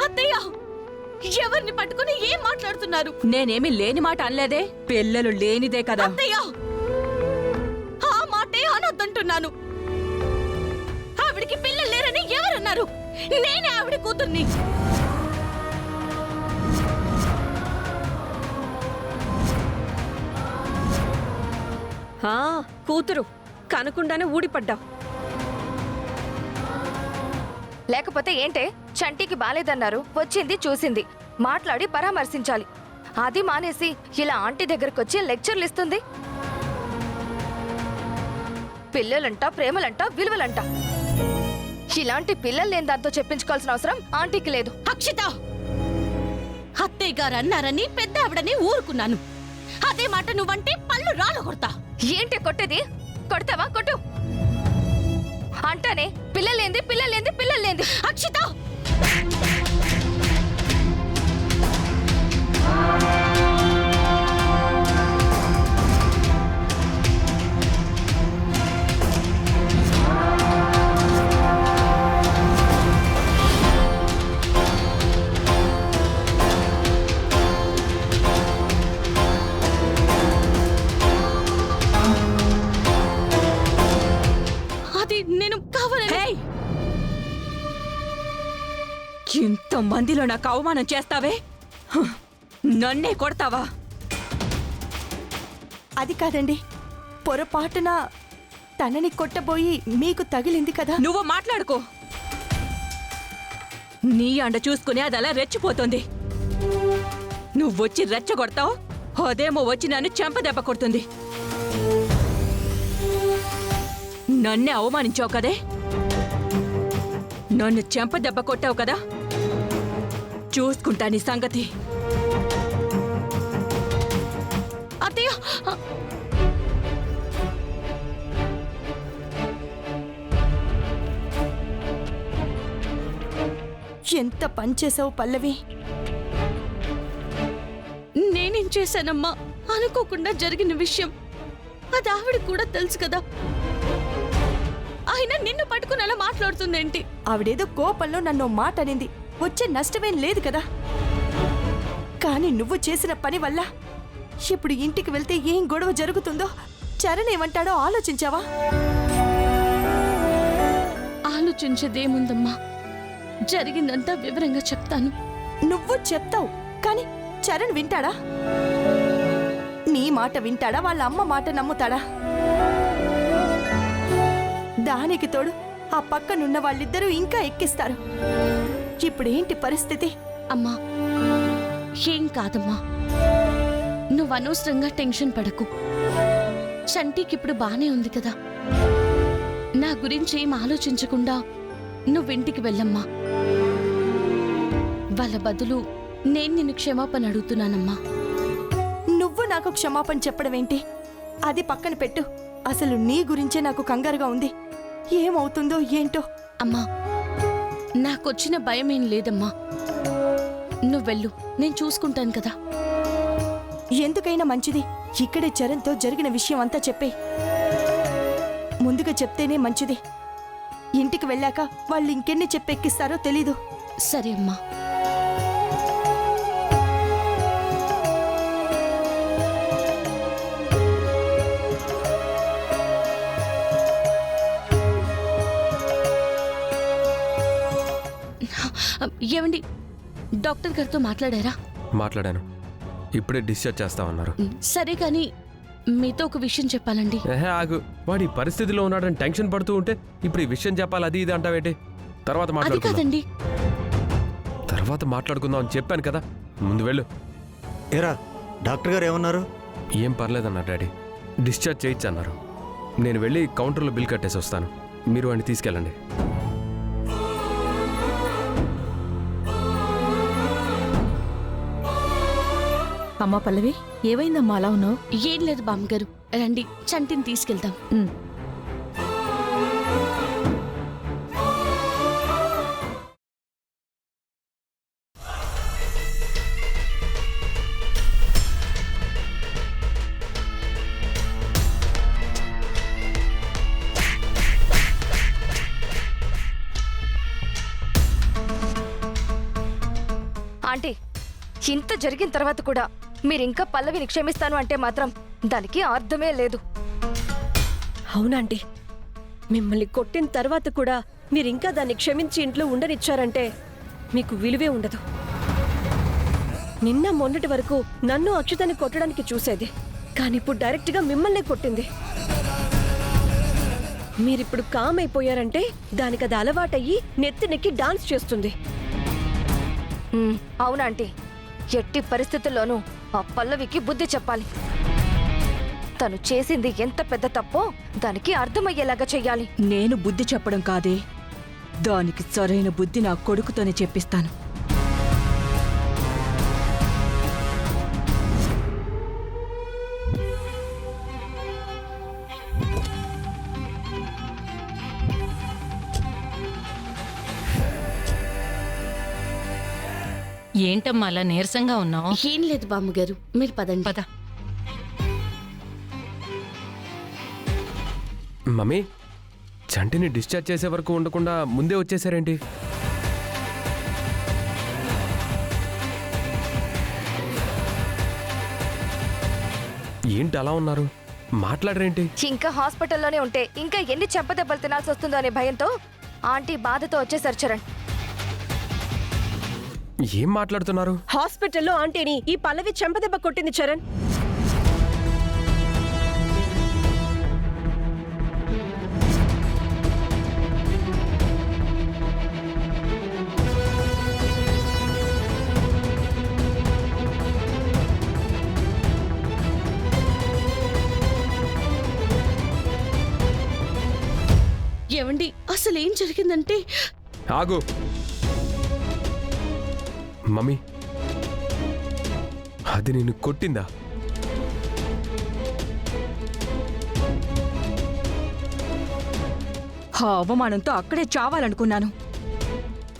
అత్తయ్య, ఎవరిని పట్టుకుని ఏం మాట్లాడుతున్నారు? నేనేమి లేని మాట అనలేదే, పిల్లలు లేనిదే కదా. అత్తయ్య, ఆ మాటే అనొద్దంటున్నాను. ఆవిడికి పిల్లలు లేరని ఎవరన్నారు? నేనే ఆవిడ కూతుర్ని. కూతురు కనకుండానే ఊడిపడ్డావు. లేకపోతే ఏంటే, చంటికి బాలేదన్నారు, వచ్చింది చూసింది, మాట్లాడి పరామర్శించాలి. అది మానేసి ఇలా ఆంటీ దగ్గరకొచ్చి లెక్చర్లు ఇస్తుంది. పిల్లలంట, ప్రేమలంట, విలువలంట. ఇలాంటి పిల్లలు లేని దాంతో చెప్పించుకోవాల్సిన అవసరం ఆంటీకి లేదు. అక్షిత, అత్తయ్య గారు అన్నారని పెద్ద ఆవిడని ఊరుకున్నాను. అదే మాట నువ్వంటే పళ్ళు రాలగొడతా. ఏంటి కొట్టేది? కొడతావా? కొట్టు. అంటానే పిల్లలేంది, పిల్లలేంది, పిల్లలేంది. అక్షిత, అది నేను కావాలని. హేయ్! ఇంతమందిలో నాకు అవమానం చేస్తావే, నన్నే కొడతావా? అది కాదండి, పొరపాటున తనని కొట్టబోయి మీకు తగిలింది కదా. నువ్వు మాట్లాడుకో. నీ అండ చూసుకుని అది అలా రెచ్చిపోతుంది. నువ్వొచ్చి రెచ్చగొడతావు, అదేమో వచ్చి నన్ను చెంపదెబ్బ కొడుతుంది. నన్నే అవమానించావు కదే, నన్ను చెంపదెబ్బ కొట్టావు కదా, చూసుకుంటా నీ సంగతి. అత్తయ్య, ఎంత పనిచేసావు పల్లవి. నేనేం చేశానమ్మా? అనుకోకుండా జరిగిన విషయం అది ఆవిడ కూడా తెలుసు కదా. ఆయన నిన్ను పట్టుకుని అలా మాట్లాడుతుందేంటి? ఆవిడేదో కోపంలో నన్ను మాట అనింది, వచ్చే నష్టమేం లేదు కదా. కానీ నువ్వు చేసిన పని వల్ల ఇప్పుడు ఇంటికి వెళ్తే ఏం గొడవ జరుగుతుందో, చరణ్ ఏమంటాడో ఆలోచించావా? ఆలోచించేదేముందమ్మా, జరిగిందంతా వివరంగా చెప్తాను. నువ్వు చెప్తావు, కానీ చరణ్ వింటాడా? నీ మాట వింటాడా? వాళ్ళ అమ్మ మాట నమ్ముతాడా? దానికి తోడు ఆ పక్కనున్న వాళ్ళిద్దరూ ఇంకా ఎక్కిస్తారు. ఇప్పుడేంటి పరిస్థితి? అమ్మా, ఏం కాదమ్మా, నువ్వు అనవసరంగా టెన్షన్ పడకు. చంటికిప్పుడు బానే ఉంది కదా. నా గురించి ఏం ఆలోచించకుండా నువ్వింటికి వెళ్ళమ్మా. వాళ్ళ బదులు నేను నిన్ను క్షమాపణ అడుగుతున్నానమ్మా. నువ్వు నాకు క్షమాపణ చెప్పడం ఏంటి? అది పక్కన పెట్టు. అసలు నీ గురించే నాకు కంగారుగా ఉంది. ఏమవుతుందో ఏంటో. అమ్మా, నాకొచ్చిన భయమేం లేదమ్మా. నువ్వెళ్ళు, నేను చూసుకుంటాను కదా. ఎందుకైనా మంచిది ఇక్కడే చరణ్తో జరిగిన విషయం అంతా చెప్పే. ముందుగా చెప్తేనే మంచిది. ఇంటికి వెళ్ళాక వాళ్ళు ఇంకెన్ని చెప్పెక్కిస్తారో తెలీదు. సరే అమ్మా. ఏమండి, డాక్టర్ గారితో మాట్లాడారా? మాట్లాడాను, ఇప్పుడే డిశ్చార్జ్ చేస్తామన్నారు. సరే కానీ మీతో ఒక విషయం చెప్పాలండి. ఆగు, వాడి పరిస్థితిలో ఉన్నాడని టెన్షన్ పడుతూ ఉంటే ఇప్పుడు ఈ విషయం చెప్పాలి అది ఇది అంటావేంటి? తర్వాత అది మాట్లాడుకుందాం. కాదండి. తర్వాత మాట్లాడుకుందాం అని చెప్పాను కదా, ముందు వెళ్ళు. ఏరా, డాక్టర్ గారు ఏమన్నారు? ఏం పర్లేదన్నారు డాడీ, డిశ్చార్జ్ చేయొచ్చు అన్నారు. నేను వెళ్ళి కౌంటర్లో బిల్ కట్టేసి వస్తాను, మీరు వాడిని తీసుకెళ్ళండి. అమ్మా పల్లవి, ఏమైందమ్మా అలా ఉన్నావు? ఏం లేదు బామ్మగారు, రండి చంటిని తీసుకెళ్తాం. ఆంటీ ఇంత జరిగిన తర్వాత కూడా మీరింకా పల్లవిని క్షమిస్తాను అంటే మాత్రం దానికి అర్థమే లేదు. అవునండి, మిమ్మల్ని కొట్టిన తర్వాత కూడా మీరింకా దాన్ని క్షమించి ఇంట్లో ఉండనిచ్చారంటే మీకు విలువే ఉండదు. నిన్న మొన్నటి వరకు నన్ను అక్షతని కొట్టడానికి చూసేది, కానీ ఇప్పుడు డైరెక్ట్గా మిమ్మల్నే కొట్టింది. మీరిప్పుడు కామ్ అయిపోయారంటే దానికి అది అలవాటయ్యి నెత్తినెక్కి డాన్స్ చేస్తుంది. అవునాంటీ, ఎట్టి పరిస్థితుల్లోనూ ఆ పల్లవికి బుద్ధి చెప్పాలి. తను చేసింది ఎంత పెద్ద తప్పో దానికి అర్థమయ్యేలాగా చెయ్యాలి. నేను బుద్ధి చెప్పడం కాదే, దానికి సరైన బుద్ధి నా కొడుకుతోనే చెప్పిస్తాను. ఏంటమ్మా అలా నీరసంగా ఉన్నావు? ఏం లేదు బామ్మగారు, మీరు పదండి. పద. మమ్మీ, చంటిని డిశ్చార్జ్ చేసే వరకు ఉండకుండా ముందే వచ్చేసారేంటి? ఏంటి అలా ఉన్నారు? మాట్లాడరేంటి? ఇంకా హాస్పిటల్లోనే ఉంటే ఇంకా ఎన్ని చెంపదెబ్బలు తినాల్సి వస్తుందో అనే భయంతో ఆంటీ బాధతో వచ్చేసారు చరణ్. ఏం మాట్లాడుతున్నారు? హాస్పిటల్లో ఆంటీని ఈ పల్లవి చెంపదెబ్బ కొట్టింది చరణ్. ఏవండి, అసలు ఏం జరిగిందంటే ఆగు మమ్మీ, అది నిన్ను కొట్టిందా? ఆ అవమానంతో అక్కడే చావాలనుకున్నాను,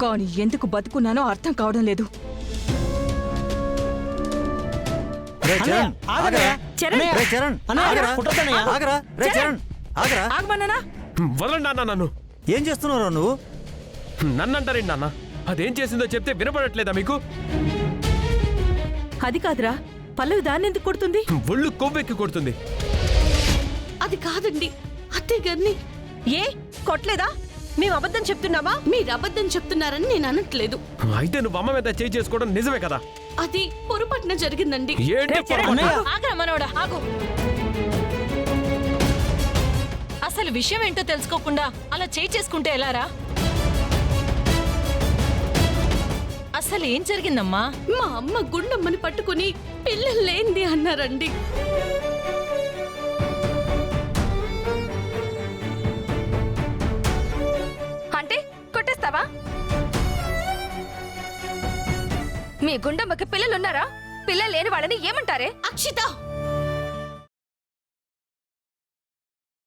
కానీ ఎందుకు బతుకున్నానో అర్థం కావడం లేదు. రే చరణ్, ఆగరా. చరణ్! రే చరణ్, ఆగరా. ఆగరా. రే చరణ్, ఆగరా. ఆగమన్నానా? వదలండి నాన్న నన్ను. ఏం చేస్తున్నావు నువ్వు? నన్ను అంటారేంటి నాన్న? అదేం చేసిందో చెప్తే వినపడట్లేదా మీకు? అది కాదురా, పల్లవి దాన్ని ఎందుకు కొడుతుంది? ఒళ్ళు కొవ్వెక్కి కొడుతుంది. అది కాదండి, అత్తయ్య గారిని. ఏ కొట్లేదా? మేము అబద్ధం చెప్తున్నామా? మీరు అబద్ధం చెప్తున్నారని నేను అనట్లేదు. అయితే నువ్వు అమ్మ మీద చేయి చేసుకోవడం నిజమే కదా? అది పొరపాటున జరిగిందండి. ఏంటి పొరపాటు? ఆగరా మనోడా, ఆగు. అసలు విషయం ఏంటో తెలుసుకోకుండా అలా చేయి చేసుకుంటే ఎలారా? అసలు ఏం జరిగిందమ్మా? మా అమ్మ గుండమ్మని పట్టుకుని పిల్లలు లేంది అన్నారండి. అంటే కొట్టేస్తావా? మీ గుండమ్మకి పిల్లలున్నారా? పిల్లలు లేని వాళ్ళని ఏమంటారే? అక్షిత,